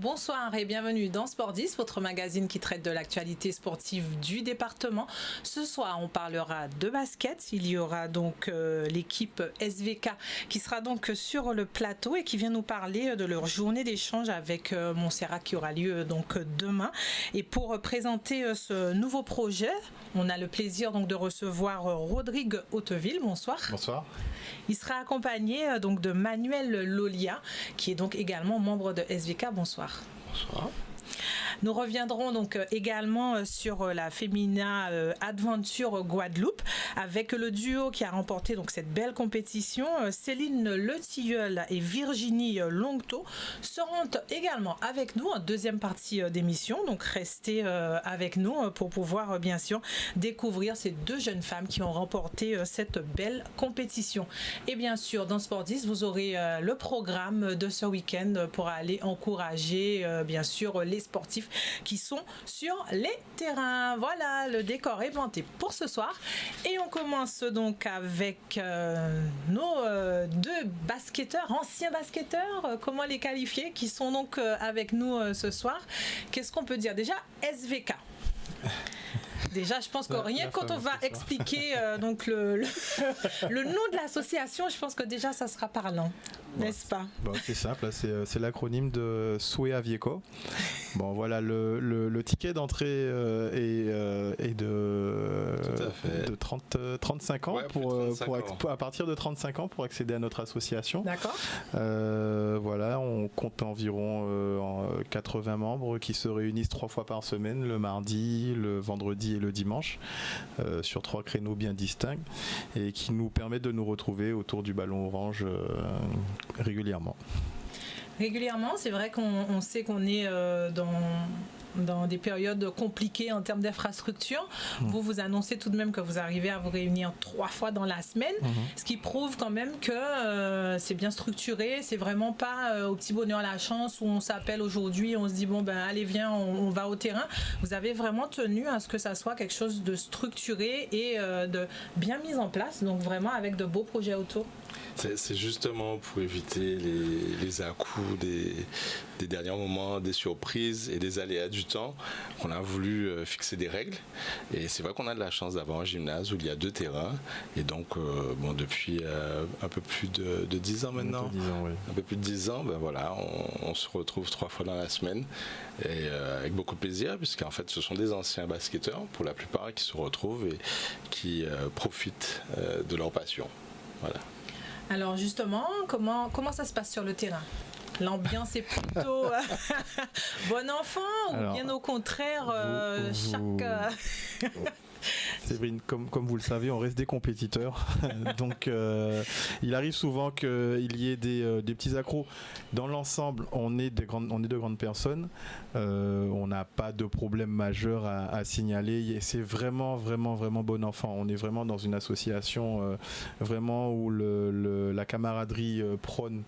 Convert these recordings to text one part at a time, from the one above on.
Bonsoir et bienvenue dans Sport 10, votre magazine qui traite de l'actualité sportive du département. Ce soir, on parlera de basket. Il y aura donc l'équipe SVK qui sera donc sur le plateau et qui vient nous parler de leur journée d'échange avec Montserrat qui aura lieu donc demain. Et pour présenter ce nouveau projet, on a le plaisir donc de recevoir Rodrigue Hauteville. Bonsoir. Bonsoir. Il sera accompagné donc de Manuel Lolia, qui est donc également membre de SVK. Bonsoir. Bonsoir. Nous reviendrons donc également sur la Femina Adventure Guadeloupe avec le duo qui a remporté donc cette belle compétition. Céline Le Tilleul et Virginie Longto seront également avec nous en deuxième partie d'émission. Donc restez avec nous pour pouvoir bien sûr découvrir ces deux jeunes femmes qui ont remporté cette belle compétition. Et bien sûr dans Sport 10 vous aurez le programme de ce week-end pour aller encourager bien sûr les sportifs qui sont sur les terrains. Voilà, le décor est planté pour ce soir et on commence donc avec nos deux basketteurs, anciens basketteurs, comment les qualifier, qui sont donc avec nous ce soir. Qu'est-ce qu'on peut dire déjà? SVK. Déjà, je pense que rien quand on va expliquer donc le nom de l'association, je pense que déjà ça sera parlant, n'est-ce pas? Bon, c'est simple, c'est l'acronyme de Sue Vieco. Bon, voilà, le ticket d'entrée est de 35 ans, ouais, à partir de 35 ans pour accéder à notre association. D'accord. Voilà, on compte environ 80 membres qui se réunissent 3 fois par semaine, le mardi, le vendredi et le dimanche, sur 3 créneaux bien distincts et qui nous permettent de nous retrouver autour du ballon orange régulièrement. Régulièrement, c'est vrai qu'on sait qu'on est dans des périodes compliquées en termes d'infrastructure. Vous annoncez tout de même que vous arrivez à vous réunir 3 fois dans la semaine, ce qui prouve quand même que c'est bien structuré. C'est vraiment pas au petit bonheur la chance où on s'appelle aujourd'hui, on se dit bon ben allez viens, on va au terrain. Vous avez vraiment tenu à ce que ça soit quelque chose de structuré et de bien mis en place, donc vraiment avec de beaux projets autour. C'est justement pour éviter les à-coups des derniers moments, des surprises et des aléas du temps qu'on a voulu fixer des règles. Et c'est vrai qu'on a de la chance d'avoir un gymnase où il y a 2 terrains. Et donc, depuis un peu plus de 10 ans maintenant, un peu plus de 10 ans, ben voilà, on se retrouve 3 fois dans la semaine. Et avec beaucoup de plaisir, puisqu'en fait, ce sont des anciens basketteurs, pour la plupart, qui se retrouvent et qui profitent de leur passion. Voilà. Alors justement, comment ça se passe sur le terrain? L'ambiance est plutôt bon enfant ou bien au contraire Séverine, comme vous le savez, on reste des compétiteurs. Donc, il arrive souvent qu'il y ait des petits accros. Dans l'ensemble, on est de grandes personnes. On n'a pas de problème majeur à signaler. Et c'est vraiment bon enfant. On est vraiment dans une association vraiment où la camaraderie prône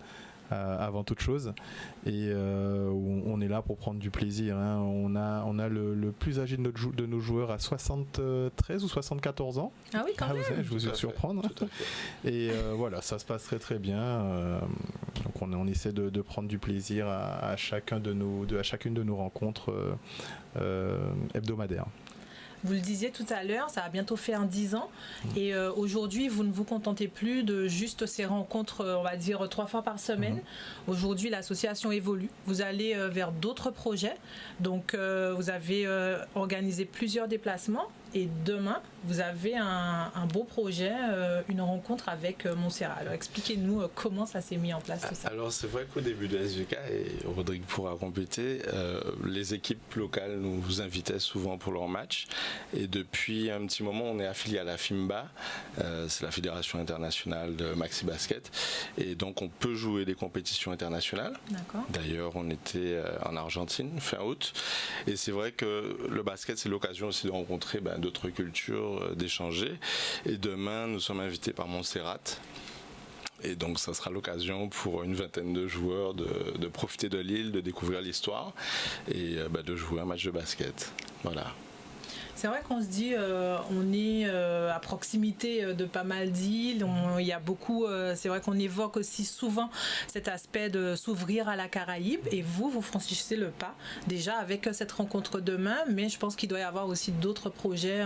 avant toute chose et on est là pour prendre du plaisir, hein. On a le plus âgé de nos joueurs à 73 ou 74 ans. Ah oui, quand même. Je vous ai surprendre. Et voilà, ça se passe très bien. Donc on essaie de prendre du plaisir à chacune de nos rencontres hebdomadaires. Vous le disiez tout à l'heure, ça a bientôt fait 10 ans. Et aujourd'hui, vous ne vous contentez plus de juste ces rencontres, on va dire, 3 fois par semaine. Aujourd'hui, l'association évolue. Vous allez vers d'autres projets. Donc, vous avez organisé plusieurs déplacements. Et demain, vous avez un beau projet, une rencontre avec Montserrat. Alors expliquez-nous comment ça s'est mis en place tout ça. Alors c'est vrai qu'au début de SVK, et Rodrigue pourra compléter, les équipes locales nous invitaient souvent pour leurs matchs. Et depuis un petit moment, on est affilié à la FIMBA, c'est la Fédération internationale de maxi basket. Et donc on peut jouer des compétitions internationales. D'accord. D'ailleurs, on était en Argentine fin août. Et c'est vrai que le basket, c'est l'occasion aussi de rencontrer d'autres cultures, d'échanger. Et demain, nous sommes invités par Montserrat. Et donc, ça sera l'occasion pour une vingtaine de joueurs de profiter de l'île, de découvrir l'histoire et de jouer un match de basket. Voilà. C'est vrai qu'on se dit, on est à proximité de pas mal d'îles. Il y a beaucoup, c'est vrai qu'on évoque aussi souvent cet aspect de s'ouvrir à la Caraïbe. Et vous franchissez le pas déjà avec cette rencontre demain. Mais je pense qu'il doit y avoir aussi d'autres projets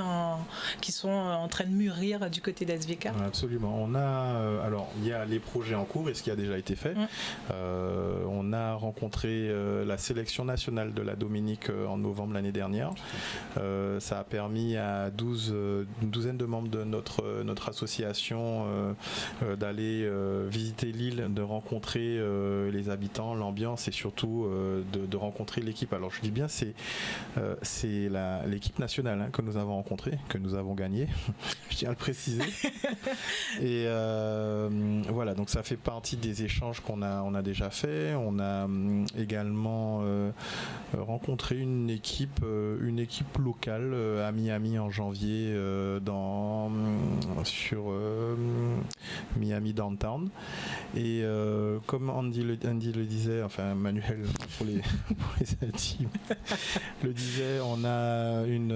qui sont en train de mûrir du côté d'SVK. Absolument. On a, alors, il y a les projets en cours et ce qui a déjà été fait. On a rencontré la sélection nationale de la Dominique en novembre l'année dernière. Ça a permis à une douzaine de membres de notre association d'aller visiter l'île, de rencontrer les habitants, l'ambiance et surtout de rencontrer l'équipe. Alors je dis bien c'est l'équipe nationale que nous avons rencontrée, que nous avons gagnée, je tiens à le préciser. Et voilà, donc ça fait partie des échanges qu'on a déjà fait. On a également rencontré une équipe locale à Miami en janvier sur Miami Downtown. Et comme Andy le disait, enfin Manuel pour les intimes le disait, on a une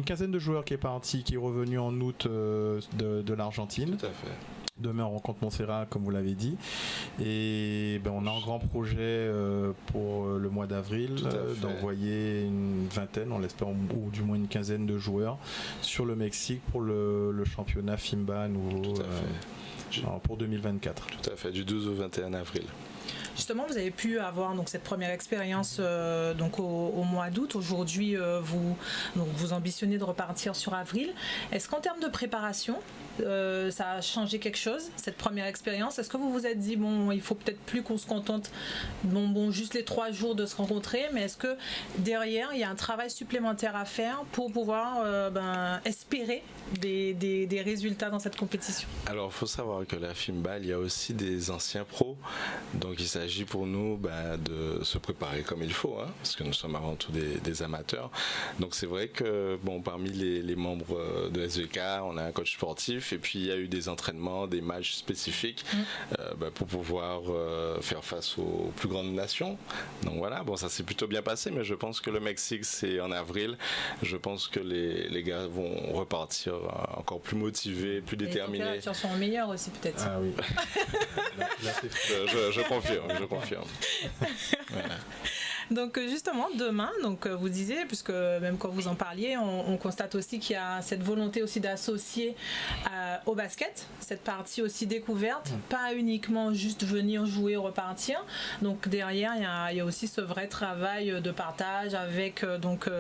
quinzaine de joueurs qui est revenu en août de l'Argentine. Tout à fait. Demain, on rencontre Montserrat, comme vous l'avez dit. Et on a un grand projet pour le mois d'avril d'envoyer une vingtaine, on l'espère, ou du moins une quinzaine de joueurs sur le Mexique pour le championnat FIMBA pour 2024. Tout à fait, du 12 au 21 avril. Justement, vous avez pu avoir donc cette première expérience donc au mois d'août. Aujourd'hui, vous ambitionnez de repartir sur avril. Est-ce qu'en termes de préparation, ça a changé quelque chose, cette première expérience? Est-ce que vous vous êtes dit, il faut peut-être plus qu'on se contente juste les 3 jours de se rencontrer, mais est-ce que derrière, il y a un travail supplémentaire à faire pour pouvoir espérer des résultats dans cette compétition? Alors, il faut savoir que la FIMBA, il y a aussi des anciens pros. Donc, il s'agit pour nous de se préparer comme il faut, parce que nous sommes avant tout des amateurs. Donc, c'est vrai que parmi les membres de SVK, on a un coach sportif et puis il y a eu des entraînements, des matchs spécifiques pour pouvoir faire face aux plus grandes nations. Donc, voilà, ça s'est plutôt bien passé, mais je pense que le Mexique, c'est en avril. Je pense que les gars vont repartir encore plus motivés, plus déterminés. Les températures sont meilleures aussi peut-être. Ah oui. Je confirme. Voilà. Donc justement demain, vous disiez, puisque même quand vous en parliez, on constate aussi qu'il y a cette volonté aussi d'associer au basket cette partie aussi découverte, pas uniquement juste venir jouer, repartir. Donc derrière il y a aussi ce vrai travail de partage avec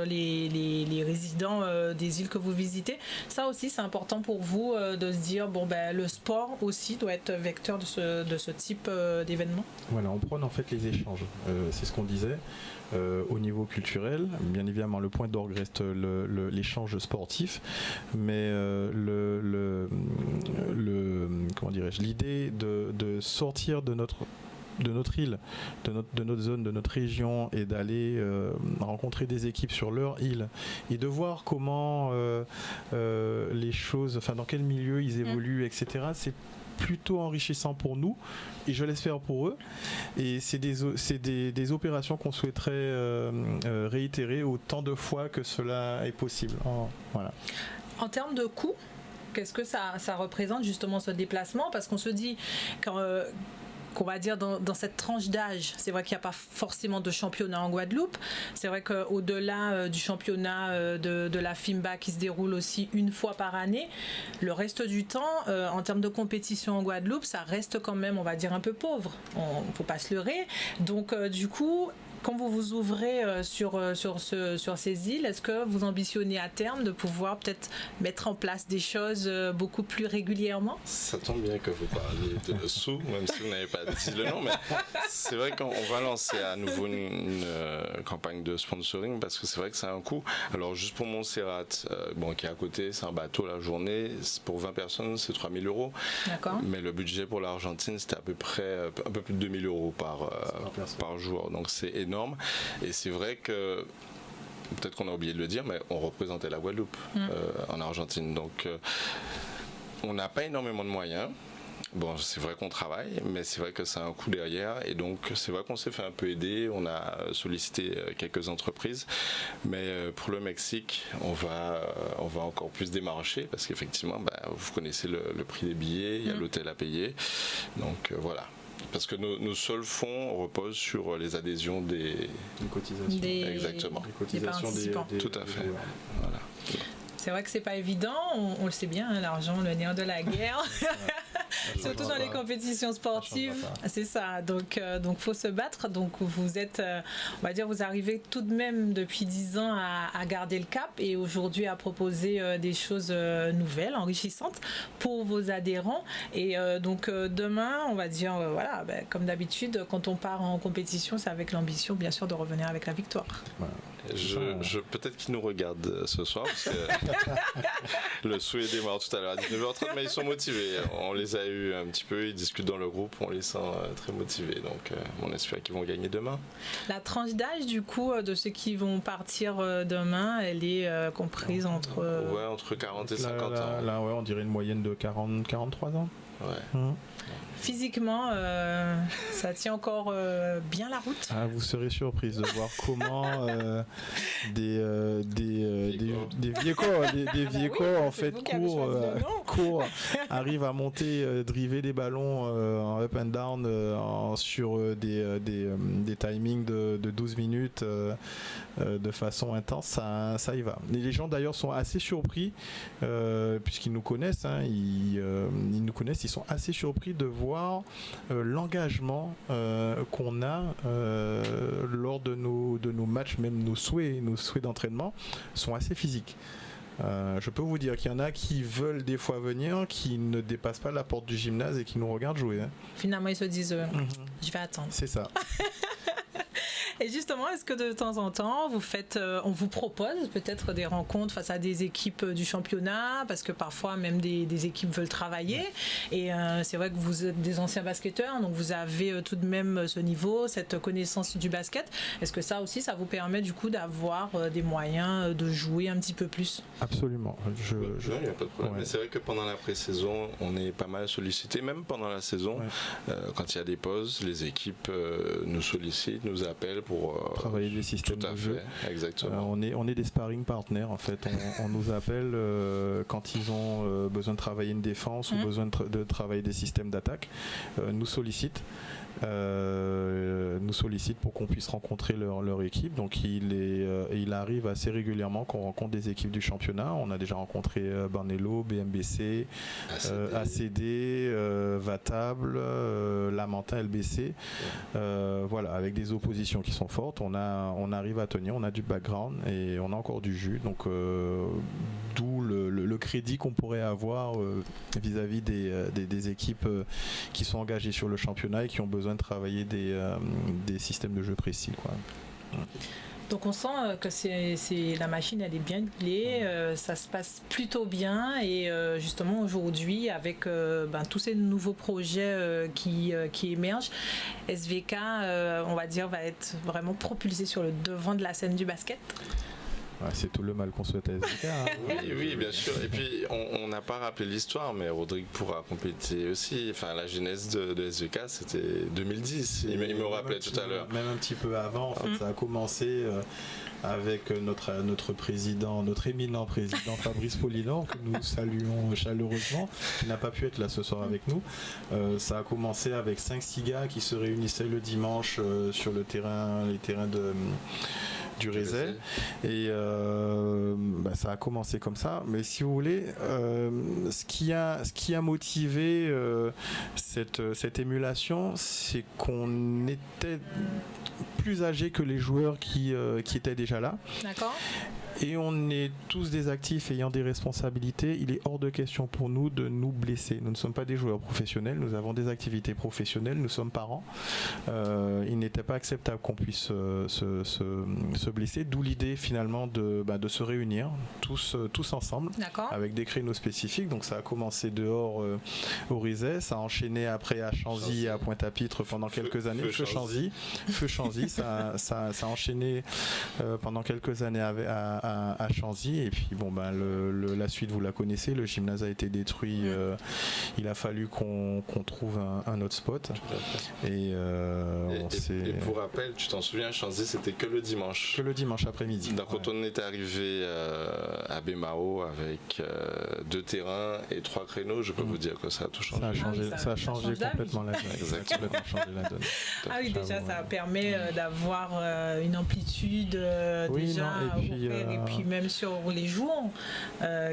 les résidents des îles que vous visitez. Ça aussi c'est important pour vous de se dire le sport aussi doit être vecteur de ce type d'événement. Voilà, on prône en fait les échanges, c'est ce qu'on disait. Au niveau culturel, bien évidemment, le point d'orgue reste l'échange sportif, mais l'idée de sortir de notre île, de notre zone, de notre région et d'aller rencontrer des équipes sur leur île et de voir comment les choses, dans quel milieu ils évoluent, etc. C'est plutôt enrichissant pour nous et je l'espère pour eux, et c'est des opérations qu'on souhaiterait réitérer autant de fois que cela est possible. Voilà. En termes de coûts, qu'est-ce que ça représente justement ce déplacement? Parce qu'on se dit qu'on va dire dans cette tranche d'âge, c'est vrai qu'il n'y a pas forcément de championnat en Guadeloupe. C'est vrai qu'au-delà du championnat de la FIMBA qui se déroule aussi une fois par année, le reste du temps, en termes de compétition en Guadeloupe, ça reste quand même, on va dire, un peu pauvre. On ne faut pas se leurrer. Donc, du coup, quand vous vous ouvrez sur ces îles, est-ce que vous ambitionnez à terme de pouvoir peut-être mettre en place des choses beaucoup plus régulièrement? Ça tombe bien que vous parliez de sous, même si vous n'avez pas dit le nom, mais c'est vrai qu'on va lancer à nouveau une campagne de sponsoring parce que c'est vrai que ça a un coût. Alors juste pour Montserrat, qui est à côté, c'est un bateau la journée, pour 20 personnes c'est 3 000 €. D'accord. Mais le budget pour l'Argentine c'était à peu près un peu plus de 2 000 € par jour, donc c'est énorme. Et c'est vrai que peut-être qu'on a oublié de le dire, mais on représentait la Guadeloupe en Argentine, donc on n'a pas énormément de moyens. Bon, c'est vrai qu'on travaille, mais c'est vrai que c'est un coût derrière. Et donc, c'est vrai qu'on s'est fait un peu aider. On a sollicité quelques entreprises. Mais pour le Mexique, on va encore plus démarcher parce qu'effectivement, vous connaissez le prix des billets, il y a l'hôtel à payer. Donc, voilà. Parce que nos seuls fonds reposent sur les adhésions des cotisations. Exactement. Les cotisations des tout à fait. Voilà. C'est vrai que c'est pas évident, on le sait bien, hein, l'argent, le nerf de la guerre. Surtout dans les compétitions sportives, c'est ça. Donc faut se battre. Donc vous êtes, on va dire, vous arrivez tout de même depuis 10 ans à garder le cap et aujourd'hui à proposer des choses nouvelles, enrichissantes pour vos adhérents. Et donc demain, on va dire, voilà, comme d'habitude, quand on part en compétition, c'est avec l'ambition, bien sûr, de revenir avec la victoire. Voilà. Peut-être qu'ils nous regardent ce soir parce que le souhait démarre tout à l'heure à 19h30, mais ils sont motivés. On les a eu un petit peu, ils discutent dans le groupe, on les sent très motivés. Donc on espère qu'ils vont gagner demain. La tranche d'âge du coup de ceux qui vont partir demain, elle est comprise entre... Ouais, entre 40 et 50 ans. Là, ouais, on dirait une moyenne de 40-43 ans. Ouais. Physiquement, ça tient encore bien la route. Ah, vous serez surprise de voir comment des vieux en fait courent, arrivent à monter, driver des ballons en up and down sur des timings de 12 minutes de façon intense, ça y va. Et les gens d'ailleurs sont assez surpris puisqu'ils nous connaissent, hein, ils nous connaissent, ils sont assez surpris de voir l'engagement qu'on a lors de nos matchs, même nos souhaits d'entraînement sont assez physiques. Je peux vous dire qu'il y en a qui veulent des fois venir, qui ne dépassent pas la porte du gymnase et qui nous regardent jouer. Hein. Finalement, ils se disent je vais attendre. C'est ça. Et justement, est-ce que de temps en temps, on vous propose peut-être des rencontres face à des équipes du championnat, parce que parfois même des équipes veulent travailler. Et c'est vrai que vous êtes des anciens basketteurs, donc vous avez tout de même ce niveau, cette connaissance du basket. Est-ce que ça aussi, ça vous permet du coup d'avoir des moyens de jouer un petit peu plus ? Absolument. Il n'y a pas de problème. Ouais. Mais c'est vrai que pendant la pré-saison, on est pas mal sollicité, même pendant la saison. Ouais. Quand il y a des pauses, les équipes nous sollicitent, nous appellent pour travailler des systèmes de jeu. Exactement. On est des sparring partners en fait. On nous appelle quand ils ont besoin de travailler une défense ou besoin de travailler des systèmes d'attaque. Nous sollicitent pour qu'on puisse rencontrer leur équipe. Donc il arrive assez régulièrement qu'on rencontre des équipes du championnat. On a déjà rencontré Barnello, BMBC, ACD, Vatable, Lamentin, LBC. Voilà, avec des oppositions qui sont fortes. On arrive à tenir, on a du background et on a encore du jus. Donc d'où le crédit qu'on pourrait avoir vis-à-vis des équipes qui sont engagées sur le championnat et qui ont besoin de travailler des systèmes de jeu précis, quoi. Donc on sent que la machine elle est bien huilée, ça se passe plutôt bien et justement aujourd'hui avec tous ces nouveaux projets qui émergent, SVK on va dire va être vraiment propulsé sur le devant de la scène du basket. Ouais, c'est tout le mal qu'on souhaite à SVK. Hein. Oui, bien sûr. Et puis, on n'a pas rappelé l'histoire, mais Rodrigue pourra compléter aussi. Enfin, la genèse de SVK, c'était 2010. Il me rappelait tout à l'heure. Même un petit peu avant, en fait, ça a commencé avec notre président, notre éminent président Fabrice Polinon, que nous saluons chaleureusement, qui n'a pas pu être là ce soir avec nous. Ça a commencé avec 5-6 gars qui se réunissaient le dimanche sur les terrains du Rézet et ça a commencé comme ça, mais si vous voulez ce qui a motivé cette émulation, c'est qu'on était plus âgés que les joueurs qui étaient déjà là. D'accord. Et on est tous des actifs ayant des responsabilités. Il est hors de question pour nous de nous blesser. Nous ne sommes pas des joueurs professionnels, nous avons des activités professionnelles, nous sommes parents. Il n'était pas acceptable qu'on puisse se blesser, d'où l'idée finalement de se réunir tous ensemble. D'accord. Avec des créneaux spécifiques. Donc ça a commencé dehors au Rézet, ça a enché après à Chanzy et à Pointe-à-Pitre pendant quelques années. Feu Chanzy, ça a enchaîné pendant quelques années à Chanzy. Et puis bon, la suite vous la connaissez, le gymnase a été détruit, il a fallu qu'on trouve un autre spot. Et pour rappel, tu t'en souviens, Chanzy c'était que le dimanche. Que le dimanche après-midi. Donc quand on est arrivé à Bémao avec 2 terrains et 3 créneaux, je peux vous dire que ça a tout changé. Ça a changé complètement la donne. Exactement. Ah oui, déjà ça permet d'avoir une amplitude déjà et puis même sur les jours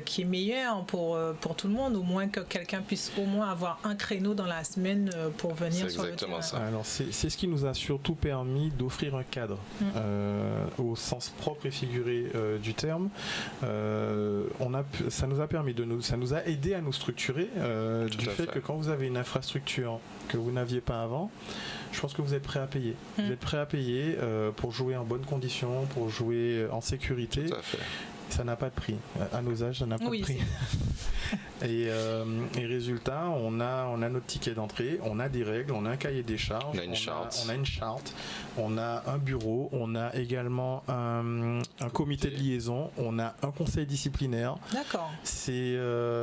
qui est meilleure pour tout le monde, au moins que quelqu'un puisse au moins avoir un créneau dans la semaine pour venir sur le terrain. Ça. Alors c'est ce qui nous a surtout permis d'offrir un cadre au sens propre et figuré du terme. Ça nous a aidé à nous structurer du fait que quand vous avez une infrastructure que vous n'aviez pas avant, je pense que vous êtes prêt à payer. Vous êtes prêt à payer pour jouer en bonnes conditions, pour jouer en sécurité. Tout à fait. Ça n'a pas de prix. À nos âges, ça n'a pas de prix. Et résultat, on a notre ticket d'entrée, on a des règles, on a un cahier des charges, on a une charte, on a un bureau, on a également un comité de liaison, on a un conseil disciplinaire. D'accord.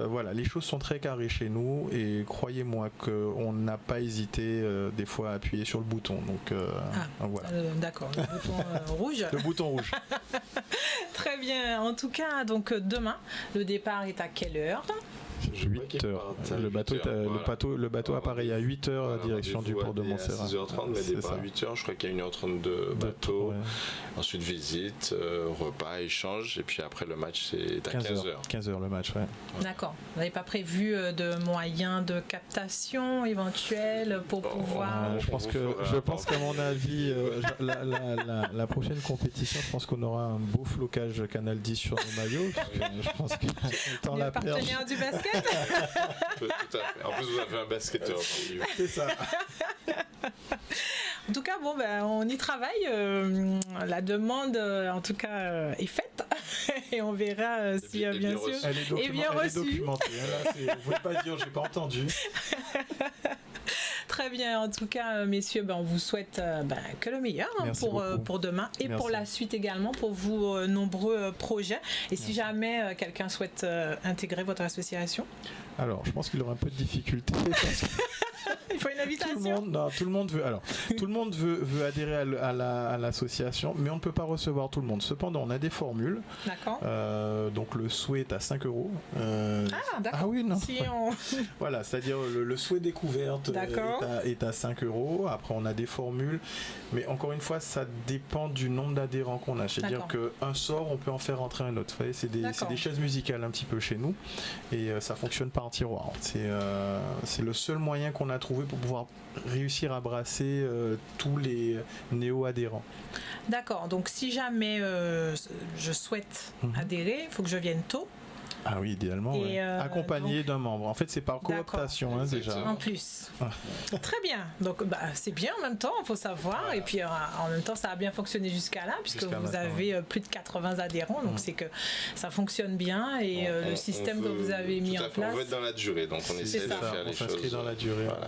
Voilà, les choses sont très carrées chez nous et croyez-moi qu'on n'a pas hésité des fois à appuyer sur le bouton. Donc voilà. D'accord, le bouton rouge. Le bouton rouge. Très bien. En tout cas, donc demain, le départ est à quelle heure ? 8 heures. Le bateau apparaît à 8 heures à direction du port de Montserrat. À 6h30, mais départ à 8 heures. Je crois qu'il y a 1h30 de bateau. Ensuite, visite, repas, échange. Et puis après, le match, c'est à 15h. 15h le match, ouais. D'accord. Vous n'avez pas prévu de moyens de captation éventuels pour pouvoir... Je pense qu'à mon avis, la prochaine compétition, je pense qu'on aura un beau flocage Canal 10 sur nos maillots. Je pense que le partenaire du basket. Tout à fait. En plus, vous avez un basketteur. C'est ça. En tout cas, on y travaille. La demande, en tout cas, est faite. Et on verra si, bien sûr, est bien reçue. Vous ne pouvez pas dire, j'ai pas entendu. Très bien, en tout cas, messieurs, on vous souhaite que le meilleur pour demain et pour la suite également, pour vos nombreux projets. Et si jamais quelqu'un souhaite intégrer votre association ? Alors, je pense qu'il aura un peu de difficulté. Il faut une invitation. Tout le monde veut adhérer à l'association, mais on ne peut pas recevoir tout le monde. Cependant, on a des formules. D'accord. Donc le souhait est à 5 €. D'accord. Ah oui, non. Si on... Voilà, c'est-à-dire le souhait découverte est à 5 €. Après, on a des formules. Mais encore une fois, ça dépend du nombre d'adhérents qu'on a. C'est-à-dire qu'un sort, on peut en faire rentrer un autre. Vous voyez, c'est des chaises musicales un petit peu chez nous. Et ça fonctionne par tiroir. C'est le seul moyen qu'on a trouvé pour pouvoir réussir à brasser tous les néo-adhérents. D'accord, donc si jamais je souhaite adhérer, il faut que je vienne tôt. Ah oui, idéalement, accompagné d'un membre. En fait, c'est par cooptation déjà. En plus. Très bien. Donc, c'est bien en même temps, il faut savoir. Voilà. Et puis, en même temps, ça a bien fonctionné jusqu'à là, puisque vous avez plus de 80 adhérents. Donc, c'est que ça fonctionne bien. Et le système que vous avez mis en place. On veut être dans la durée, donc on essaie de faire les choses. On s'inscrit dans la durée. Voilà.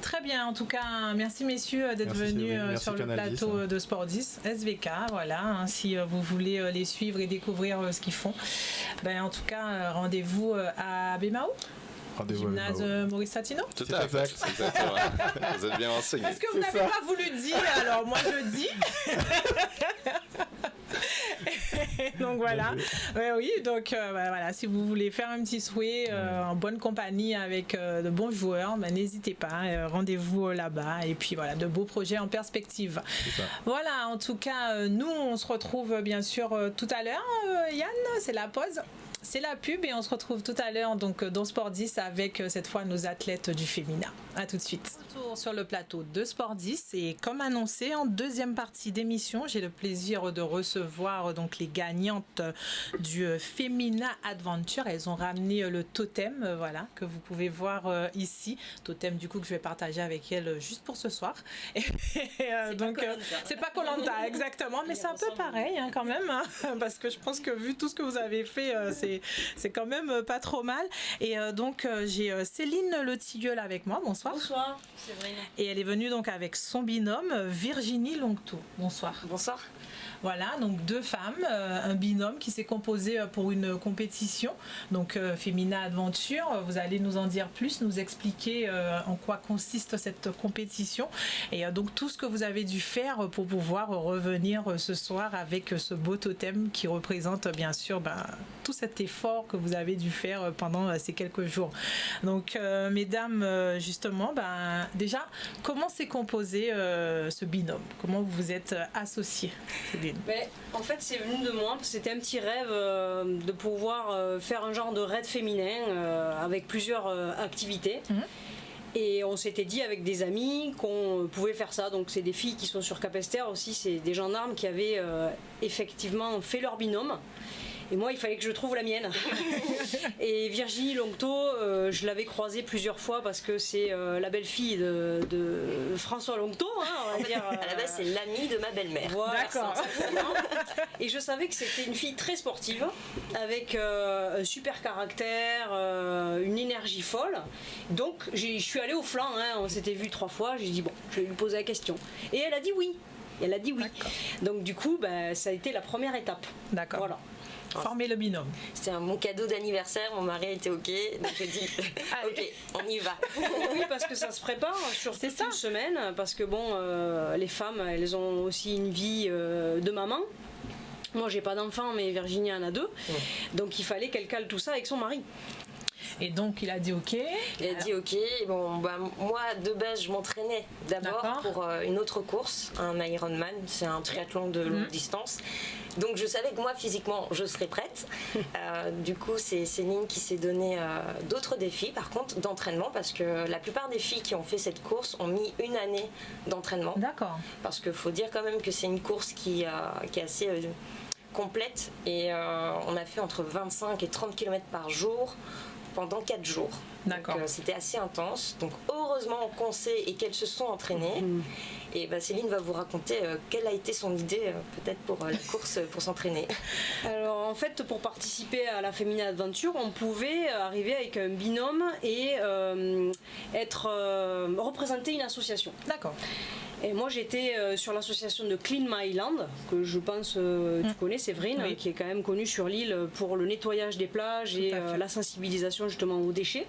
Très bien, en tout cas, merci messieurs d'être venus sur le plateau de Sport 10, SVK, voilà, si vous voulez les suivre et découvrir ce qu'ils font. En tout cas, rendez-vous à Bémao. Gymnase Maurice Satino. Tout à fait, exactement. Vous êtes bien renseigné. Est-ce que vous n'avez pas voulu dire, alors moi je dis. Donc voilà. Donc voilà, si vous voulez faire un petit souhait en bonne compagnie avec de bons joueurs, n'hésitez pas, rendez-vous là-bas et puis voilà, de beaux projets en perspective. Voilà, en tout cas, nous on se retrouve bien sûr tout à l'heure. Yann, c'est la pause. C'est la pub et on se retrouve tout à l'heure donc dans Sport 10 avec cette fois nos athlètes du féminin. À tout de suite. Retour sur le plateau de Sport 10 et comme annoncé en deuxième partie d'émission, j'ai le plaisir de recevoir donc les gagnantes du Femina Adventure. Elles ont ramené le totem, voilà, que vous pouvez voir ici. Totem du coup que je vais partager avec elles juste pour ce soir. Donc c'est pas Koh-Lanta exactement, mais c'est un peu pareil quand même, parce que je pense que vu tout ce que vous avez fait, c'est c'est quand même pas trop mal. Et donc j'ai Céline Le Tilleul avec moi. Bonsoir. Bonsoir, Séverine. Et elle est venue donc avec son binôme Virginie Longto. Bonsoir. Bonsoir. Voilà, donc 2 femmes, un binôme qui s'est composé pour une compétition, donc Femina Adventure. Vous allez nous en dire plus, nous expliquer en quoi consiste cette compétition et donc tout ce que vous avez dû faire pour pouvoir revenir ce soir avec ce beau totem qui représente bien sûr tout cet effort que vous avez dû faire pendant ces quelques jours. Donc mesdames, justement, déjà, comment s'est composé ce binôme? Comment vous vous êtes associés? En fait, c'est venu de moi. C'était un petit rêve de pouvoir faire un genre de raid féminin avec plusieurs activités. Et on s'était dit avec des amis qu'on pouvait faire ça. Donc c'est des filles qui sont sur Capesterre aussi, c'est des gendarmes qui avaient effectivement fait leur binôme. Et moi, il fallait que je trouve la mienne. Et Virginie Longto, je l'avais croisée plusieurs fois parce que c'est la belle-fille de François Longto, on va dire. À la base, c'est l'amie de ma belle-mère. Voilà, d'accord. Et je savais que c'était une fille très sportive, avec un super caractère, une énergie folle. Donc, je suis allée au flanc, on s'était vu 3 fois. J'ai dit, bon, je vais lui poser la question. Et elle a dit oui. Elle a dit oui. D'accord. Donc, du coup, ça a été la première étape. D'accord. Voilà. Former le binôme. C'était mon cadeau d'anniversaire, mon mari était ok, donc j'ai dit ok, on y va. Oui, parce que ça se prépare sur toute une semaine, parce que les femmes, elles ont aussi une vie de maman. Moi, j'ai pas d'enfant, mais Virginie en a 2, donc il fallait qu'elle cale tout ça avec son mari. Et donc il a dit ok. Il a dit ok. Bon, moi de base je m'entraînais d'abord pour une autre course, un Ironman, c'est un triathlon de longue distance. Donc je savais que moi physiquement je serais prête. Du coup c'est Céline qui s'est donné d'autres défis par contre d'entraînement parce que la plupart des filles qui ont fait cette course ont mis 1 année d'entraînement. D'accord. Parce qu'il faut dire quand même que c'est une course qui est assez complète et on a fait entre 25 et 30 km par jour pendant 4 jours. D'accord. Donc c'était assez intense. Donc heureusement qu'on sait et qu'elles se sont entraînées. Et Céline va vous raconter quelle a été son idée peut-être pour la course pour s'entraîner. Alors en fait pour participer à la Femina Adventure on pouvait arriver avec un binôme et représenter une association. D'accord. Et moi j'étais sur l'association de Clean My Land, que je pense tu connais, Séverine, qui est quand même connue sur l'île pour le nettoyage des plages et la sensibilisation justement aux déchets.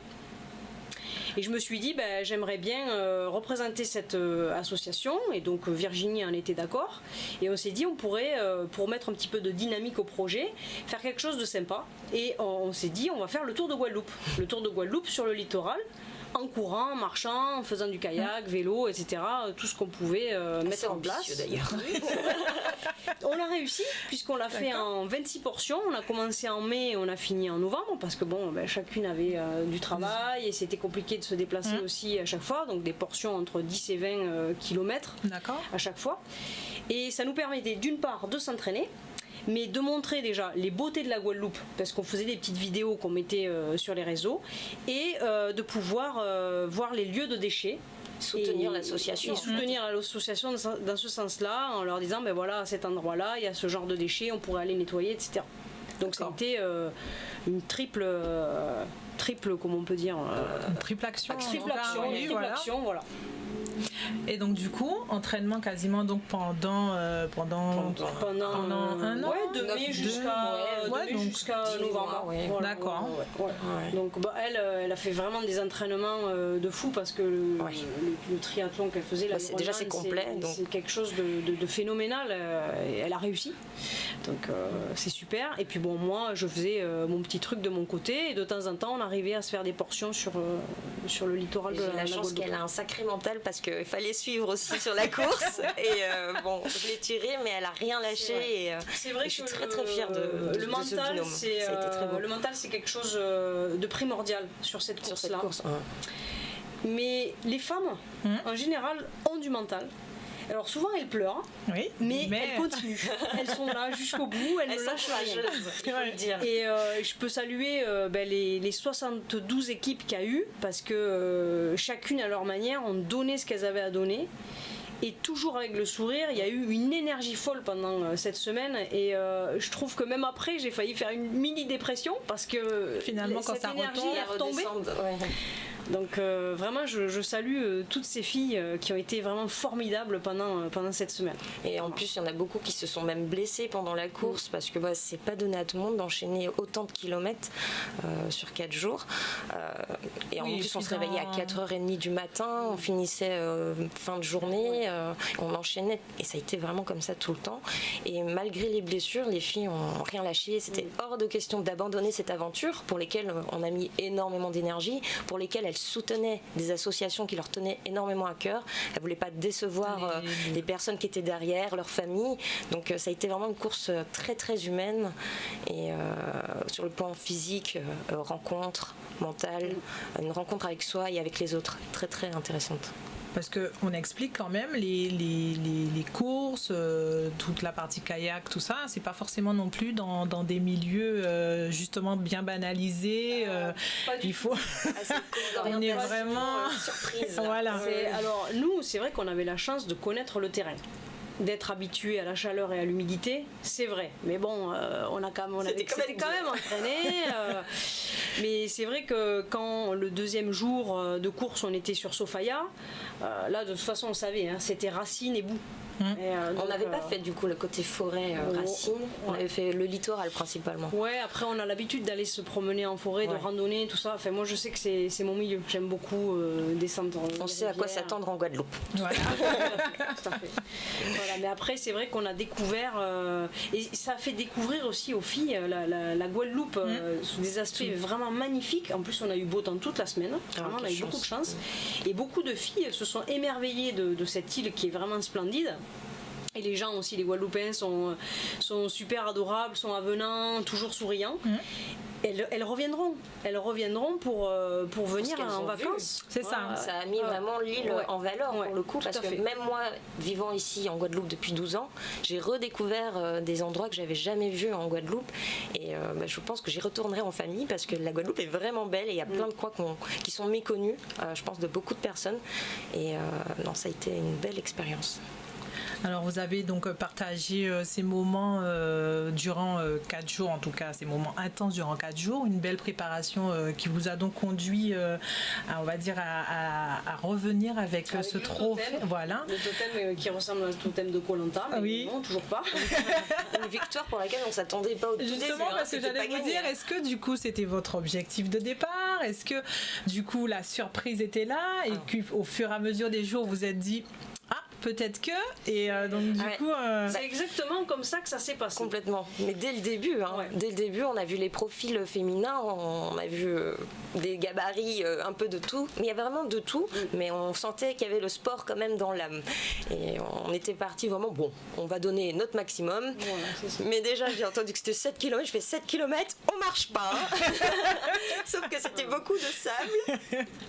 Et je me suis dit, j'aimerais bien représenter cette association, et donc Virginie en était d'accord. Et on s'est dit, on pourrait, pour mettre un petit peu de dynamique au projet, faire quelque chose de sympa. Et on s'est dit, on va faire le tour de Guadeloupe. Le tour de Guadeloupe sur le littoral, en courant, en marchant, en faisant du kayak, vélo, etc. Tout ce qu'on pouvait mettre en place. D'ailleurs. On l'a réussi puisqu'on l'a fait en 26 portions. On a commencé en mai et on a fini en novembre parce que chacune avait du travail et c'était compliqué de se déplacer aussi à chaque fois. Donc des portions entre 10 et 20 km à chaque fois. Et ça nous permettait d'une part de s'entraîner, mais de montrer déjà les beautés de la Guadeloupe, parce qu'on faisait des petites vidéos qu'on mettait sur les réseaux, et de pouvoir voir les lieux de déchets. Soutenir l'association. Et soutenir l'association dans ce sens-là, en leur disant, voilà, à cet endroit-là, il y a ce genre de déchets, on pourrait aller nettoyer, etc. Donc ça a été une triple, comment on peut dire une triple action. Triple action, voilà. Et donc du coup, entraînement quasiment donc pendant un an, de mai jusqu'à novembre. D'accord. Donc elle a fait vraiment des entraînements de fou parce que le triathlon qu'elle faisait, déjà c'est complet. C'est quelque chose de phénoménal. Elle a réussi. Donc c'est super. Et puis moi je faisais mon petit truc de mon côté et de temps en temps on arrivait à se faire des portions sur le littoral de la Guadeloupe. J'ai la chance qu'elle a un sacré mental parce qu'il fallait suivre aussi sur la course et je l'ai tirée mais elle a rien lâché. C'est vrai que je suis très très fière de le mental, le mental c'est quelque chose de primordial sur cette course-là. Mais les femmes en général ont du mental. Alors souvent elles pleurent, mais elles continuent. Elles sont là jusqu'au bout, elles ne lâchent rien. Et je peux saluer les 72 équipes qu'il y a eu, parce que chacune à leur manière ont donné ce qu'elles avaient à donner. et toujours avec le sourire. Il y a eu une énergie folle pendant cette semaine et je trouve que même après j'ai failli faire une mini dépression parce que finalement quand cette ça énergie est retombée. Donc vraiment je salue toutes ces filles qui ont été vraiment formidables pendant cette semaine. Et en plus il y en a beaucoup qui se sont même blessées pendant la course parce que c'est pas donné à tout le monde d'enchaîner autant de kilomètres sur 4 jours. Et en plus on se réveillait à 4h30 du matin, on finissait fin de journée, on enchaînait et ça a été vraiment comme ça tout le temps. Et malgré les blessures, les filles ont rien lâché. C'était hors de question d'abandonner cette aventure pour lesquelles on a mis énormément d'énergie, pour lesquelles elles soutenaient des associations qui leur tenaient énormément à cœur. Elles ne voulaient pas décevoir les personnes qui étaient derrière, leur famille. Donc ça a été vraiment une course très très humaine et sur le plan physique, rencontre mentale, une rencontre avec soi et avec les autres. Très très intéressante. Parce qu'on explique quand même les courses, toute la partie kayak, tout ça, c'est pas forcément non plus dans des milieux justement bien banalisés. Il faut. On est vraiment surprise. Voilà. Alors nous, c'est vrai qu'on avait la chance de connaître le terrain. D'être habitué à la chaleur et à l'humidité, c'est vrai. Mais bon, on était quand même entraîné. Mais c'est vrai que quand le deuxième jour de course, on était sur Sofaya, là de toute façon on savait, c'était racines et boue. On n'avait pas fait du coup le côté forêt racine, on avait fait le littoral principalement. Ouais, après on a l'habitude d'aller se promener en forêt, de randonner, tout ça. Enfin, moi je sais que c'est mon milieu, j'aime beaucoup descendre. On sait à quoi s'attendre en Guadeloupe. Voilà. Tout à fait. Voilà, mais après c'est vrai qu'on a découvert, et ça a fait découvrir aussi aux filles la Guadeloupe sous des aspects vraiment magnifiques. En plus on a eu beau temps toute la semaine, vraiment, on a eu beaucoup de chance. Et beaucoup de filles se sont émerveillées de cette île qui est vraiment splendide. Et les gens aussi, les Guadeloupéens sont super adorables, sont avenants, toujours souriants. Elles reviendront pour venir en vacances. C'est ça. Ça a mis vraiment l'île en valeur pour le coup, parce que même moi, vivant ici en Guadeloupe depuis 12 ans, j'ai redécouvert des endroits que j'avais jamais vus en Guadeloupe. Et je pense que j'y retournerai en famille parce que la Guadeloupe est vraiment belle et il y a plein de coins qui sont méconnus, je pense, de beaucoup de personnes. Et non, ça a été une belle expérience. Alors vous avez donc partagé ces moments durant 4 jours, en tout cas ces moments intenses durant 4 jours, une belle préparation qui vous a donc conduit on va dire à revenir avec ce trophée. Voilà. Le totem qui ressemble au totem de Koh-Lanta, mais non, toujours pas. Une victoire pour laquelle on ne s'attendait pas au tout début. Justement, parce que j'allais vous dire, est-ce que du coup c'était votre objectif de départ? Est-ce que du coup la surprise était là et qu'au fur et à mesure des jours vous êtes dit peut-être que, et donc du coup c'est exactement comme ça que ça s'est passé. Complètement, mais dès le début dès le début on a vu les profils féminins, on a vu des gabarits, un peu de tout, mais il y avait vraiment de tout, mais on sentait qu'il y avait le sport quand même dans l'âme et on était parti vraiment on va donner notre maximum, mais déjà j'ai entendu que c'était 7 km, je fais 7 km, on marche pas sauf que c'était beaucoup de sable.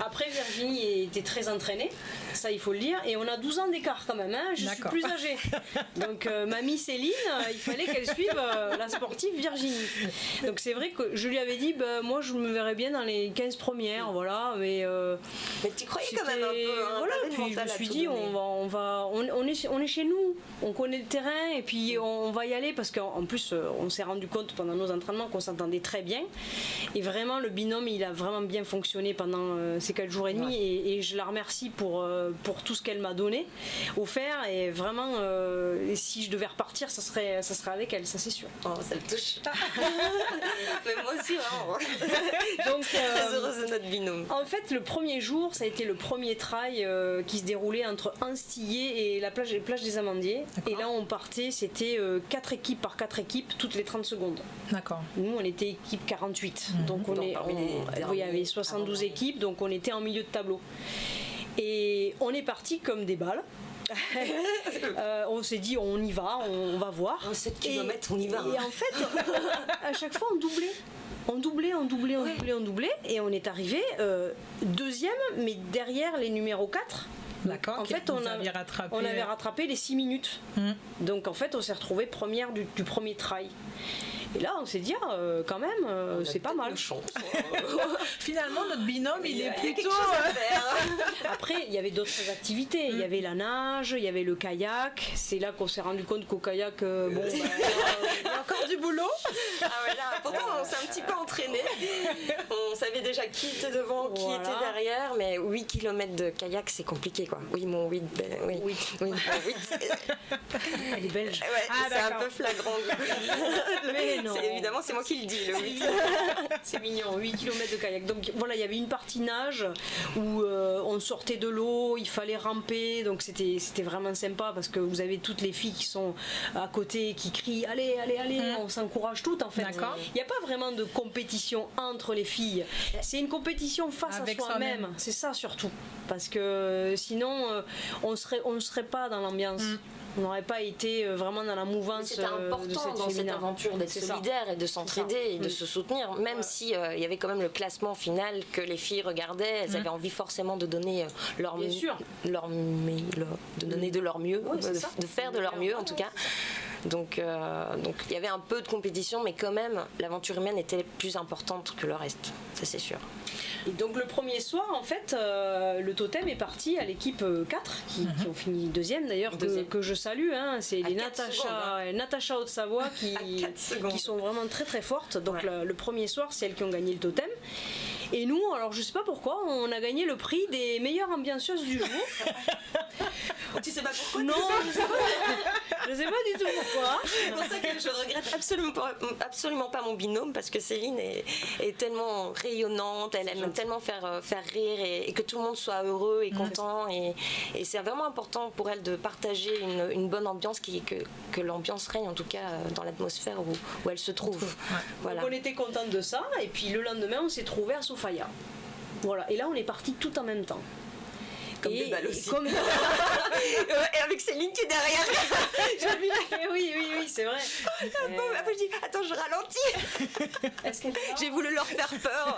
Après Virginie était très entraînée, ça il faut le dire, et on a 12 ans d'écart quand même, je suis plus âgée. Donc mamie Céline, il fallait qu'elle suive la sportive Virginie. Donc c'est vrai que je lui avais dit, moi je me verrais bien dans les 15 premières, voilà, mais tu croyais quand même un peu. Voilà, puis je me suis dit, on est chez nous, on connaît le terrain, et puis on va y aller, parce qu'en plus on s'est rendu compte pendant nos entraînements qu'on s'entendait très bien, et vraiment le binôme il a vraiment bien fonctionné pendant ces 4 jours et demi, et je la remercie pour tout ce qu'elle m'a donné, offert, et vraiment si je devais repartir ça serait avec elle, ça c'est sûr. Ça le touche. Mais moi aussi vraiment. Donc très heureuse de notre binôme. En fait le premier jour ça a été le premier trail qui se déroulait entre Anstillé et les plages des Amandiers. Et là on partait, c'était 4 équipes par 4 équipes toutes les 30 secondes. D'accord. Nous on était équipe 48, donc il y avait 72 équipes, donc on était en milieu de tableau. Et on est parti comme des balles. On s'est dit on y va, on va voir. 7 km on y va. Et en fait à chaque fois on doublait, et on est arrivé deuxième, mais derrière les numéros 4. D'accord. En fait, on avait rattrapé les 6 minutes. Donc en fait, on s'est retrouvé première du premier trail. Et là, on s'est dit, quand même, c'est pas mal. Finalement, notre binôme, il est plutôt... Après, il y avait d'autres activités. Il y avait la nage, il y avait le kayak. C'est là qu'on s'est rendu compte qu'au kayak, il y a encore du boulot. Ah ouais, là, pourtant, on s'est un petit peu entraîné. On savait déjà qui était devant, qui était derrière, mais 8 km de kayak, c'est compliqué, quoi. Oui, mon 8, oui. Elle est belge. Ouais, c'est un peu flagrant. Mais non. Évidemment, c'est moi qui le dis, le 8. C'est mignon, 8 km de kayak. Donc voilà, il y avait une partie nage où on sortait de l'eau, il fallait ramper, donc c'était vraiment sympa parce que vous avez toutes les filles qui sont à côté, qui crient allez, on s'encourage toutes en fait. Il n'y a pas vraiment de compétition entre les filles, c'est une compétition face à soi-même, c'est ça surtout, parce que sinon on ne serait pas dans l'ambiance. On n'aurait pas été vraiment dans la mouvance. C'était important dans cette aventure d'être solidaire et de s'entraider et de se soutenir, même si il y avait quand même le classement final que les filles regardaient. Elles avaient envie forcément de donner de donner de leur mieux, de faire de leur mieux en tout cas. Donc il y avait un peu de compétition, mais quand même l'aventure humaine était plus importante que le reste, ça c'est sûr. Et donc le premier soir, en fait, le totem est parti à l'équipe 4, qui ont fini deuxième d'ailleurs, que je salue. Hein, c'est les Natacha Haute-Savoie qui sont vraiment très très fortes. Donc le premier soir, c'est elles qui ont gagné le totem. Et nous, alors je sais pas pourquoi, on a gagné le prix des meilleures ambianceuses du jour. Tu sais pas pourquoi? Non, je sais pas du tout pourquoi. C'est pour ça que je regrette absolument pas mon binôme, parce que Céline est tellement rayonnante, elle aime tellement faire rire et que tout le monde soit heureux et content, et c'est vraiment important pour elle de partager une bonne ambiance, que l'ambiance règne en tout cas dans l'atmosphère où elle se trouve. Voilà. Donc on était contente de ça, et puis le lendemain on s'est trouvé à Sofia. Voilà, et là on est partis tout en même temps. Comme des balles aussi. Et avec Céline qui est derrière. Oui, c'est vrai. Après je dis, attends, je ralentis. J'ai voulu leur faire peur.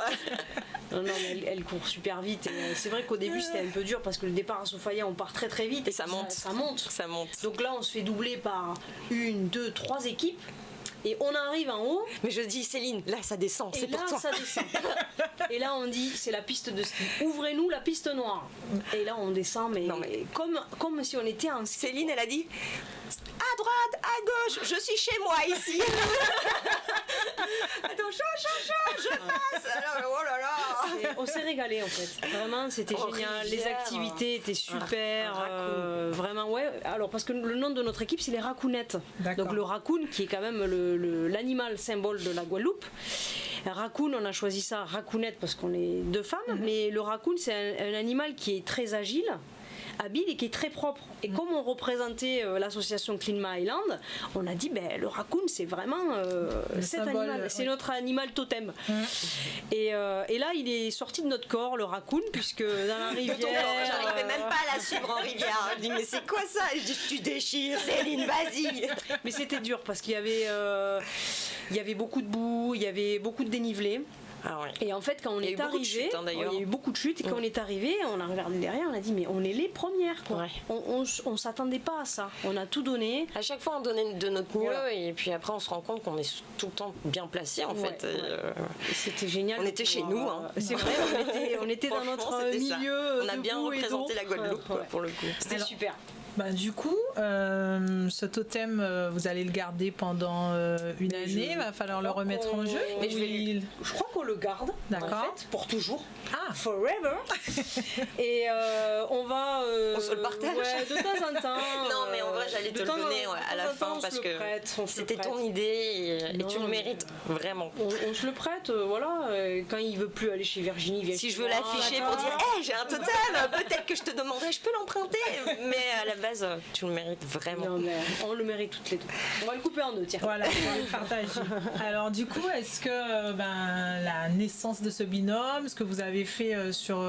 Non, mais elle court super vite. Et c'est vrai qu'au début c'était un peu dur parce que le départ à Sofia, on part très très vite. Et ça monte. Donc là on se fait doubler par 1, 2, 3 équipes. Et on arrive en haut. Mais je dis, Céline, là ça descend, c'est pour toi. Ça descend. Et là on dit, c'est la piste de ski. Ouvrez-nous la piste noire. Et là on descend, mais comme si on était en... Céline, elle a dit, à droite, à gauche, je suis chez moi ici. Attends, je passe. Alors, oh là là. On s'est régalé en fait. Vraiment, c'était génial. Les activités étaient super. Vraiment, ouais. Alors, parce que le nom de notre équipe, c'est les Racounettes. Donc, le raccoon, qui est quand même l'animal symbole de la Guadeloupe. Raccoon, on a choisi ça, Racounette, parce qu'on est 2 femmes. Mais le raccoon, c'est un animal qui est très agile, habile et qui est très propre. Et comme on représentait l'association Clean My Island, on a dit le raccoon c'est vraiment cet animal, c'est notre animal totem. Et là il est sorti de notre corps, le raccoon, puisque dans la rivière... J'arrivais même pas à la suivre en rivière. Je dis mais c'est quoi ça? Et je dis tu déchires Céline, vas-y. Mais c'était dur parce qu'il y avait beaucoup de boue, il y avait beaucoup de dénivelé. Ah ouais. Et en fait, quand on est arrivé, il y a eu beaucoup de chutes. Et quand on est arrivé, on a regardé derrière, on a dit mais on est les premières, quoi. Ouais. On s'attendait pas à ça. On a tout donné. À chaque fois, on donnait de notre mieux, et puis après, on se rend compte qu'on est tout le temps bien placé, en fait. C'était génial. On était chez nous. Hein. C'est vrai, on était dans notre milieu. On a bien représenté la Guadeloupe, quoi, pour le coup. C'était super. Du coup, ce totem, vous allez le garder pendant une année. Il va falloir le remettre en jeu. Mais je crois qu'on le garde, en fait, pour toujours. Forever. Et on va... on se le partage. Ouais, de temps en temps. Non, mais en vrai, j'allais te le donner à la fin parce que c'était ton idée et tu le mérites vraiment. On se le prête, voilà. Quand il veut plus aller chez Virginie, il vient. Si je veux l'afficher pour dire, j'ai un totem, peut-être que je te demanderai, je peux l'emprunter. Mais à la base, tu le mérites vraiment. Non, mais on le mérite toutes les deux. On va le couper en 2, tiens. Voilà, on va le partager. Alors du coup, est-ce que la naissance de ce binôme, ce que vous avez fait sur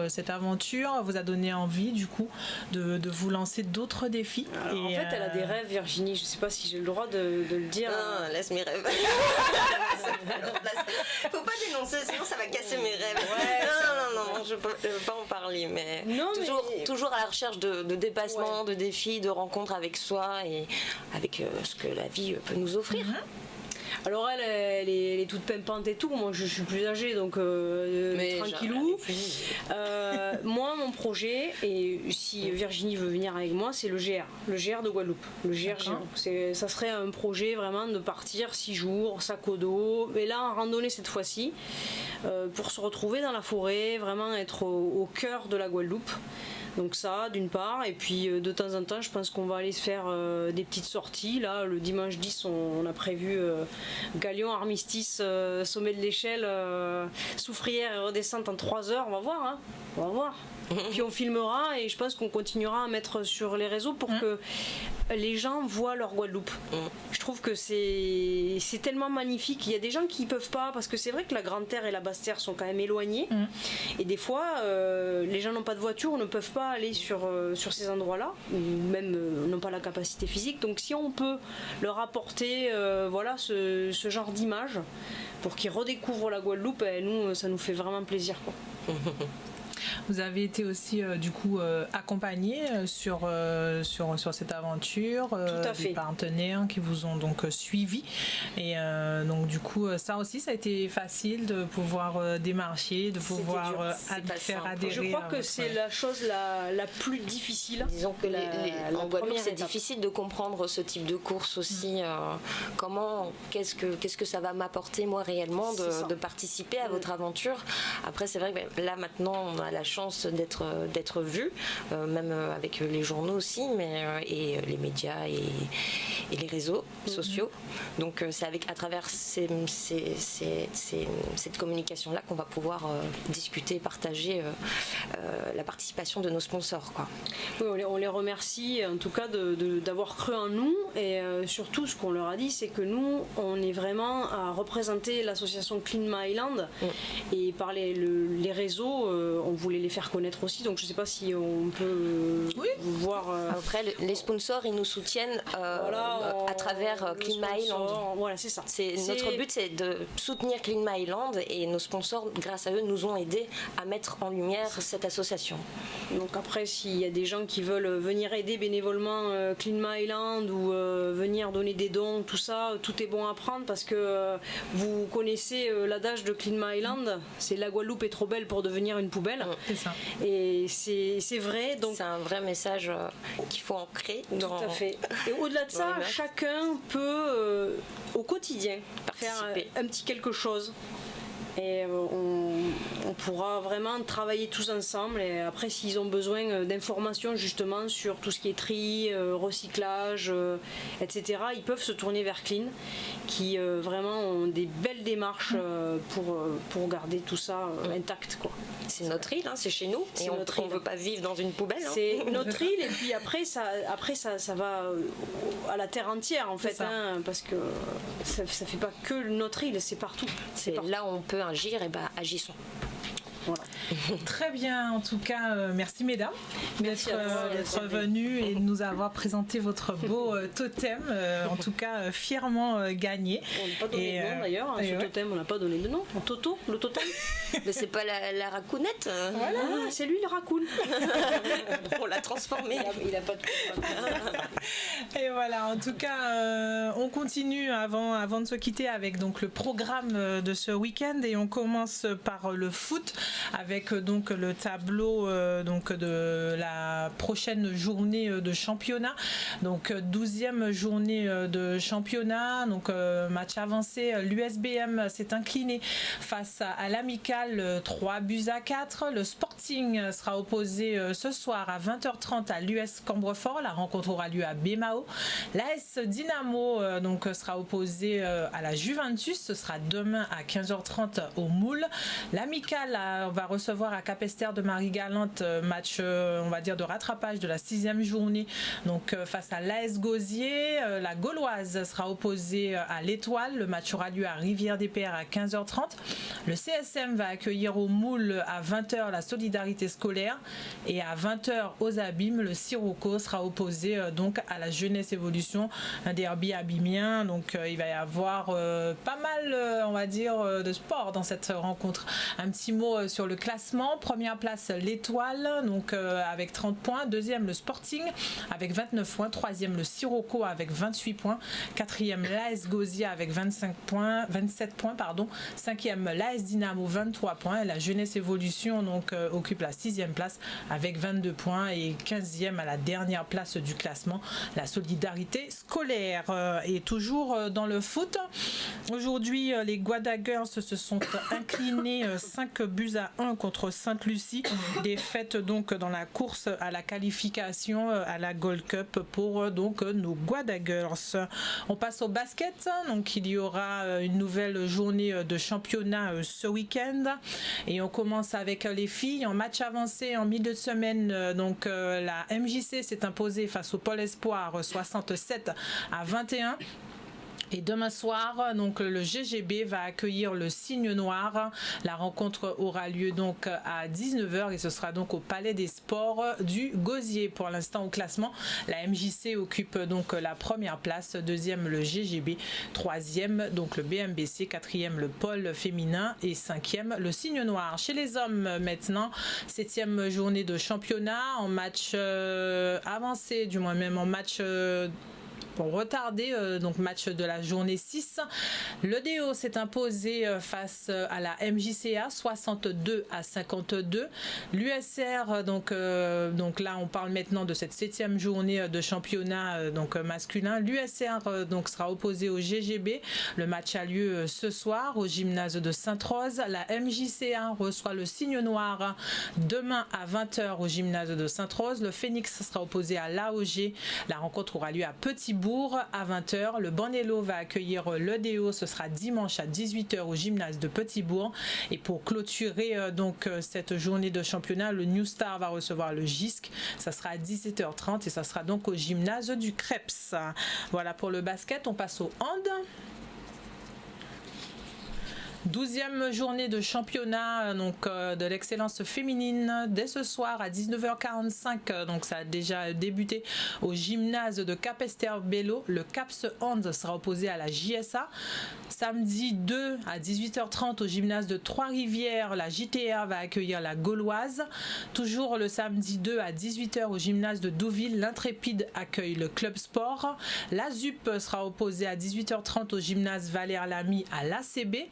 cette aventure, vous a donné envie du coup de vous lancer d'autres défis? Alors, en fait, elle a des rêves, Virginie. Je sais pas si j'ai le droit de le dire. Non, laisse mes rêves. Faut pas dénoncer, sinon ça va casser mes rêves. Non, je peux pas en parler, mais toujours à la recherche de dépassement, de défis, de rencontres avec soi et avec ce que la vie peut nous offrir. Alors elle est toute pimpante et tout. Moi je suis plus âgée donc tranquillou. Moi mon projet, et si Virginie veut venir avec moi, c'est le GR de Guadeloupe. Le GR géant. Ça serait un projet vraiment de partir 6 jours, sac au dos, et là en randonnée cette fois-ci, pour se retrouver dans la forêt, vraiment être au cœur de la Guadeloupe. Donc ça, d'une part, et puis de temps en temps, je pense qu'on va aller se faire des petites sorties. Là, le dimanche 10, on a prévu Galion, Armistice, sommet de l'échelle, Soufrière et redescente en 3 heures. On va voir, hein. On va voir. Puis on filmera et je pense qu'on continuera à mettre sur les réseaux pour que les gens voient leur Guadeloupe. Je trouve que c'est tellement magnifique. Il y a des gens qui ne peuvent pas, parce que c'est vrai que la Grande Terre et la Basse Terre sont quand même éloignées. Et des fois, les gens n'ont pas de voiture, ne peuvent pas aller sur ces endroits-là, ou même n'ont pas la capacité physique. Donc si on peut leur apporter ce genre d'image pour qu'ils redécouvrent la Guadeloupe, nous, ça nous fait vraiment plaisir, quoi. Vous avez été aussi accompagné sur cette aventure, des partenaires qui vous ont donc suivi, et donc du coup ça aussi ça a été facile de pouvoir démarcher, de pouvoir faire adhérer. Je crois que c'est la chose la plus difficile. Disons que en Guadeloupe c'est difficile de comprendre ce type de course aussi. Qu'est-ce que ça va m'apporter moi réellement de participer à votre aventure. Après c'est vrai que là maintenant on a la chance d'être vu, même avec les journaux aussi, et les médias et les réseaux sociaux. Donc c'est à travers cette communication-là qu'on va pouvoir discuter et partager la participation de nos sponsors, quoi. Oui, on les remercie en tout cas d'avoir cru en nous, et surtout ce qu'on leur a dit, c'est que nous on est vraiment à représenter l'association Clean My Island, et par les réseaux on voulait les faire connaître aussi, donc je ne sais pas si on peut voir. Après les sponsors ils nous soutiennent à travers Clean My Island. Voilà, c'est ça. Notre but c'est de soutenir Clean My Island, et nos sponsors grâce à eux nous ont aidés à mettre en lumière cette association. Donc après s'il y a des gens qui veulent venir aider bénévolement Clean My Island ou venir donner des dons, tout ça, tout est bon à prendre, parce que vous connaissez l'adage de Clean My Island, c'est la Guadeloupe est trop belle pour devenir une poubelle. C'est ça. Et c'est vrai. Donc c'est un vrai message qu'il faut ancrer. Tout à fait. Et au-delà de ça, chacun peut au quotidien faire un petit quelque chose. Et on pourra vraiment travailler tous ensemble, et après s'ils ont besoin d'informations justement sur tout ce qui est tri, recyclage, etc., ils peuvent se tourner vers Clean, qui vraiment ont des belles démarches pour garder tout ça intact, quoi. C'est notre île, hein, c'est chez nous, et on ne veut pas vivre dans une poubelle. C'est notre île, et puis après ça va à la terre entière en fait, hein, parce que ça fait pas que notre île, c'est partout. C'est là où on peut agir, et agissons. Voilà. Très bien, en tout cas, merci mesdames d'être venues et de nous avoir présenté votre beau totem, en tout cas fièrement gagné. On n'a pas donné de nom d'ailleurs, ce totem, on n'a pas donné de nom. Toto, le totem. Mais c'est pas la racounette. Voilà, c'est lui le raccoon. On l'a transformé. Il a pas de. Et voilà, en tout cas, on continue avant de se quitter avec donc le programme de ce week-end, et on commence par le foot, avec donc le tableau donc de la prochaine journée de championnat, donc 12e journée de championnat, donc match avancé. L'USBM s'est incliné face à l'Amical 3-4. Le Sporting sera opposé ce soir à 20h30 à l'US Cambrefort. La rencontre aura lieu à Bémao. L'AS Dynamo donc sera opposé à la Juventus. Ce sera demain à 15h30 au Moule. L'Amical va recevoir à Capesterre de Marie-Galante, match on va dire de rattrapage de la 6e journée, donc face à l'AS Gosier. La Gauloise sera opposée à l'Étoile. Le match aura lieu à Rivière-des-Pères à 15h30. Le CSM va accueillir au Moule à 20h la Solidarité Scolaire, et à 20h aux Abîmes, le Sirocco sera opposé donc à la Jeunesse Évolution, un derby abymien. Donc il va y avoir pas mal on va dire de sport dans cette rencontre. Un petit mot sur le classement. Première place, l'Étoile, donc avec 30 points. Deuxième, le Sporting avec 29 points. Troisième, le Sirocco avec 28 points. Quatrième, l'AS Gauzier avec 27 points. Cinquième, l'AS Dynamo, 23 points. Et la Jeunesse Évolution donc, occupe la 6e place avec 22 points. Et 15e à la dernière place du classement, la Solidarité Scolaire. Et toujours dans le foot, aujourd'hui, les Guadagers se sont inclinés 5-1 contre Sainte-Lucie. Défaite donc dans la course à la qualification à la Gold Cup pour donc nos Guadagers. On passe au basket. Donc il y aura une nouvelle journée de championnat ce week-end et on commence avec les filles en match avancé en milieu de semaine. Donc la MJC s'est imposée face au Pôle Espoir 67-21. Et demain soir, donc le GGB va accueillir le Cygne Noir. La rencontre aura lieu donc à 19h et ce sera donc au Palais des Sports du Gosier. Pour l'instant au classement, la MJC occupe donc la première place, deuxième le GGB, troisième donc le BMBC, quatrième le Pôle féminin et cinquième le Cygne Noir. Chez les hommes maintenant, 7e journée de championnat en match avancé, du moins même en match retardé, donc match de la journée 6. Le DO s'est imposé face à la MJCA 62-52. L'USR, donc là on parle maintenant de cette 7e journée de championnat donc masculin. L'USR donc sera opposé au GGB. Le match a lieu ce soir au gymnase de Sainte-Rose. La MJCA reçoit le Cygne Noir demain à 20h au gymnase de Sainte-Rose. Le Phoenix sera opposé à l'AOG. La rencontre aura lieu à Petit-Bourg à 20h. Le Banello va accueillir le DO. Ce sera dimanche à 18h au gymnase de Petit-Bourg. Et pour clôturer donc cette journée de championnat, le New Star va recevoir le GISC. Ça sera à 17h30 et ça sera donc au gymnase du Creps. Voilà pour le basket. On passe au hand. 12e journée de championnat donc, de l'excellence féminine dès ce soir à 19h45. Donc ça a déjà débuté au gymnase de Capesterre-Belle-Eau. Le CAPS Hand sera opposé à la JSA. Samedi 2 à 18h30 au gymnase de Trois-Rivières, la JTA va accueillir la Gauloise. Toujours le samedi 2 à 18h au gymnase de Douville, l'Intrépide accueille le Club Sport. La ZUP sera opposée à 18h30 au gymnase Valère Lamy à l'ACB.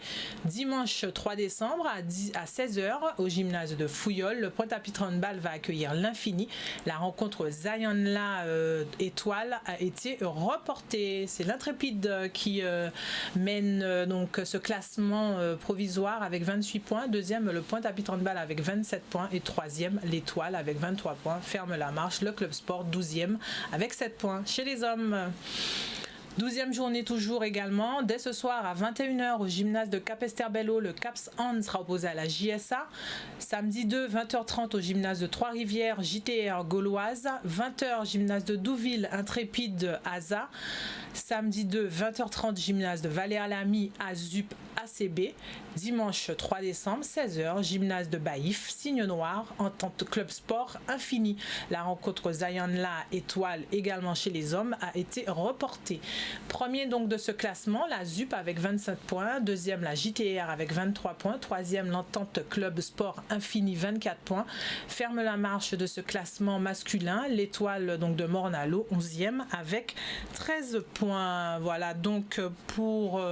Dimanche 3 décembre à 16h au gymnase de Fouillol, le Pointe-à-Pitre Handball va accueillir l'Infini. La rencontre Zionla Étoile a été reportée. C'est l'Intrépide qui mène donc ce classement provisoire avec 28 points. Deuxième, le Pointe-à-Pitre Handball avec 27 points. Et troisième, l'Étoile avec 23 points. Ferme la marche. Le Club Sport 12e avec 7 points. Chez les hommes, 12e journée toujours également. Dès ce soir à 21h au gymnase de Capesterre-Belle-Eau, le CAPS Hand sera opposé à la JSA. Samedi 2, 20h30 au gymnase de Trois-Rivières, JTR Gauloise. 20h, gymnase de Douville, Intrépide ASA. Samedi 2, 20h30, gymnase de Valère-Lamy, AZUP, ACB. Dimanche 3 décembre, 16h, gymnase de Baïf, Cygne Noir, Entente Club Sport, Infini. La rencontre Zionla Étoile, également chez les hommes, a été reportée. Premier donc de ce classement, la ZUP avec 25 points. Deuxième, la JTR avec 23 points. Troisième, l'Entente Club Sport, Infini, 24 points. Ferme la marche de ce classement masculin, l'Étoile donc de Morne-à-l'Eau, 11e avec 13 points. Voilà donc pour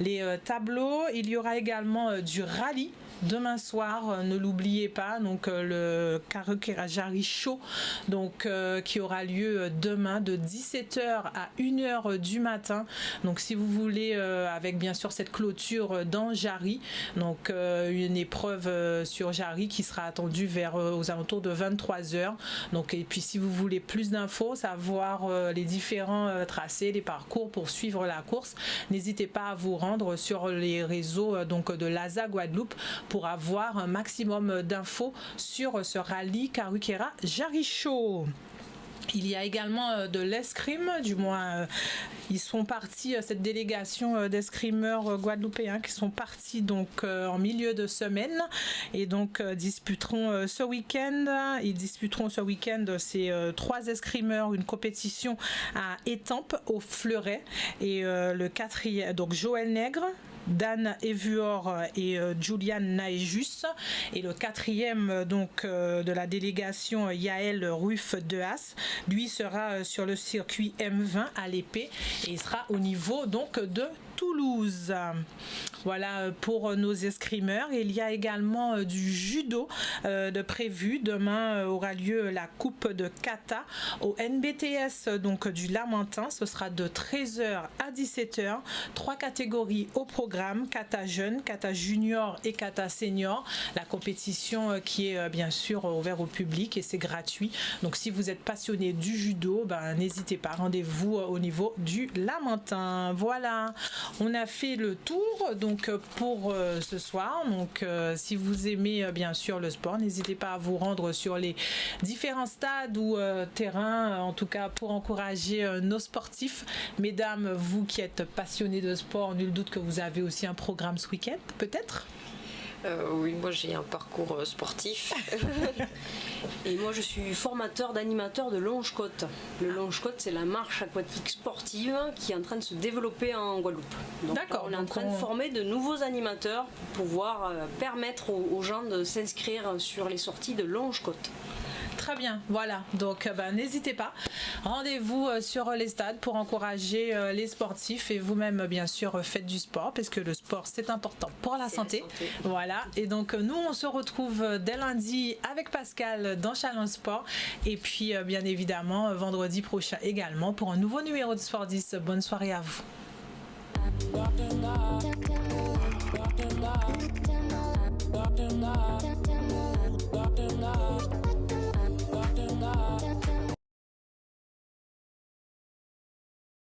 les tableaux. Il y aura également du rallye demain soir, ne l'oubliez pas, donc le Karukera-Jarry Show donc qui aura lieu demain de 17h à 1h du matin. Donc si vous voulez avec bien sûr cette clôture dans Jarry, donc une épreuve sur Jarry qui sera attendue vers aux alentours de 23h. Donc et puis si vous voulez plus d'infos, savoir les différents tracés, les parcours pour suivre la course, n'hésitez pas à vous rendre sur les réseaux donc de l'ASA Guadeloupe pour avoir un maximum d'infos sur ce rallye Karukera-Jarry Show. Il y a également de l'escrime, du moins ils sont partis, cette délégation d'escrimeurs guadeloupéens qui sont partis donc en milieu de semaine et donc disputeront ce week-end. Ils disputeront ce week-end ces 3 escrimeurs une compétition à Étampes au Fleuret et le 4e, donc Joël Nègre, Dan Evuor et Julian Naejus. Et le quatrième donc de la délégation, Yael Ruff Dehaas, lui sera sur le circuit M20 à l'épée et il sera au niveau donc de Toulouse. Voilà pour nos escrimeurs. Il y a également du judo de prévu. Demain aura lieu la coupe de kata au NBTS donc du Lamentin. Ce sera de 13h à 17h. 3 catégories au programme: kata jeune, kata junior et kata senior. La compétition qui est bien sûr ouverte au public et c'est gratuit. Donc si vous êtes passionné du judo, n'hésitez pas, rendez-vous au niveau du Lamentin. Voilà. On a fait le tour donc pour ce soir. Donc si vous aimez bien sûr le sport, n'hésitez pas à vous rendre sur les différents stades ou terrains, en tout cas pour encourager nos sportifs. Mesdames, vous qui êtes passionnées de sport, nul doute que vous avez aussi un programme ce week-end, peut-être? Oui, moi j'ai un parcours sportif. Et moi je suis formateur d'animateur de longe-côte. Le longe-côte, c'est la marche aquatique sportive qui est en train de se développer en Guadeloupe. D'accord. On est en train de former de nouveaux animateurs pour pouvoir permettre aux gens de s'inscrire sur les sorties de longe-côte. Très bien, voilà, donc n'hésitez pas, rendez-vous sur les stades pour encourager les sportifs et vous-même bien sûr faites du sport parce que le sport c'est important pour la santé. Voilà, et donc nous on se retrouve dès lundi avec Pascal dans Challenge Sport et puis bien évidemment vendredi prochain également pour un nouveau numéro de Sport 10. Bonne soirée à vous.